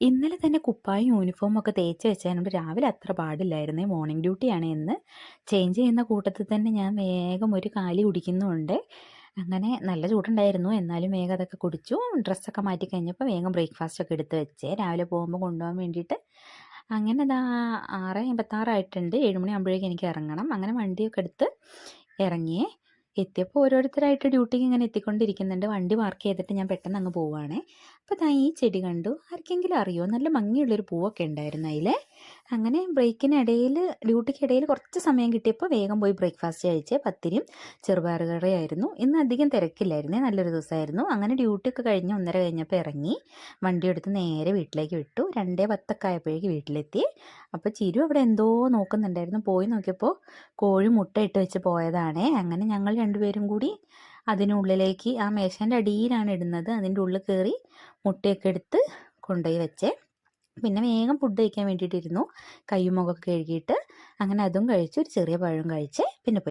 ഇന്നലെ തന്നെ കുപ്പായും യൂണിഫോമൊക്കെ തേച്ച് വെച്ചതുകൊണ്ട് രാവിലെ അത്ര പാടില്ലായിരുന്നേ. മോർണിംഗ് ഡ്യൂട്ടിയാണ് ഇന്ന്. ചേഞ്ച് ചെയ്യുന്ന കൂട്ടത്തിൽ തന്നെ ഞാൻ വേഗം ഒരു കാലി കുടിക്കുന്നുമുണ്ട്. അങ്ങനെ നല്ല ചൂടുണ്ടായിരുന്നു, എന്നാലും വേഗം അതൊക്കെ കുടിച്ചു. ഡ്രസ്സൊക്കെ മാറ്റി കഴിഞ്ഞപ്പോൾ വേഗം ബ്രേക്ക്ഫാസ്റ്റൊക്കെ എടുത്ത് വെച്ചേ, രാവിലെ പോകുമ്പോൾ കൊണ്ടുപോകാൻ വേണ്ടിയിട്ട്. അങ്ങനെ ഇതാ 6:56 ആയിട്ടുണ്ട്. 7 മണിയാകുമ്പോഴേക്കും എനിക്ക് ഇറങ്ങണം. അങ്ങനെ വണ്ടിയൊക്കെ എടുത്ത് ഇറങ്ങിയേ. എത്തിയപ്പോൾ ഓരോരുത്തരായിട്ട് ഡ്യൂട്ടിക്ക് ഇങ്ങനെ എത്തിക്കൊണ്ടിരിക്കുന്നുണ്ട്. വണ്ടി പാർക്ക് ചെയ്തിട്ട് ഞാൻ പെട്ടെന്ന് അങ്ങ് പോവുകയാണേ. അപ്പോൾ ദാ ഈ ചെടി കണ്ടു. ആർക്കെങ്കിലും അറിയോ? നല്ല ഭംഗിയുള്ളൊരു പൂവൊക്കെ ഉണ്ടായിരുന്നു അതിൽ. അങ്ങനെ ബ്രേക്കിനിടയിൽ, ഡ്യൂട്ടിക്കിടയിൽ കുറച്ച് സമയം കിട്ടിയപ്പോൾ വേഗം പോയി ബ്രേക്ക്ഫാസ്റ്റ് കഴിച്ച്. പത്തിരിയും ചെറുപയർ കറിയായിരുന്നു. ഇന്ന് അധികം തിരക്കില്ലായിരുന്നേ, നല്ലൊരു ദിവസമായിരുന്നു. അങ്ങനെ ഡ്യൂട്ടിയൊക്കെ കഴിഞ്ഞ് 1:30 കഴിഞ്ഞപ്പോൾ ഇറങ്ങി. വണ്ടി എടുത്ത് നേരെ വീട്ടിലേക്ക് വിട്ടു. 2:10 ആയപ്പോഴേക്ക് വീട്ടിലെത്തി. അപ്പോൾ ചിരു അവിടെ എന്തോ നോക്കുന്നുണ്ടായിരുന്നു. പോയി നോക്കിയപ്പോൾ കോഴി മുട്ടയിട്ട് വെച്ച് പോയതാണേ. അങ്ങനെ ഞങ്ങൾ രണ്ടുപേരും കൂടി അതിനുള്ളിലേക്ക്, ആ മേശേൻ്റെ അടിയിലാണ് ഇടുന്നത്, അതിൻ്റെ ഉള്ളിൽ കയറി മുട്ടയൊക്കെ എടുത്ത് കൊണ്ടുപോയി വെച്ചേ. പിന്നെ വേഗം ഫുഡ് കഴിക്കാൻ വേണ്ടിയിട്ടിരുന്നു. കയ്യും മുഖമൊക്കെ കഴുകിയിട്ട് അങ്ങനെ അതും കഴിച്ചു. ഒരു ചെറിയ പഴം കഴിച്ച് പിന്നെ പോയി.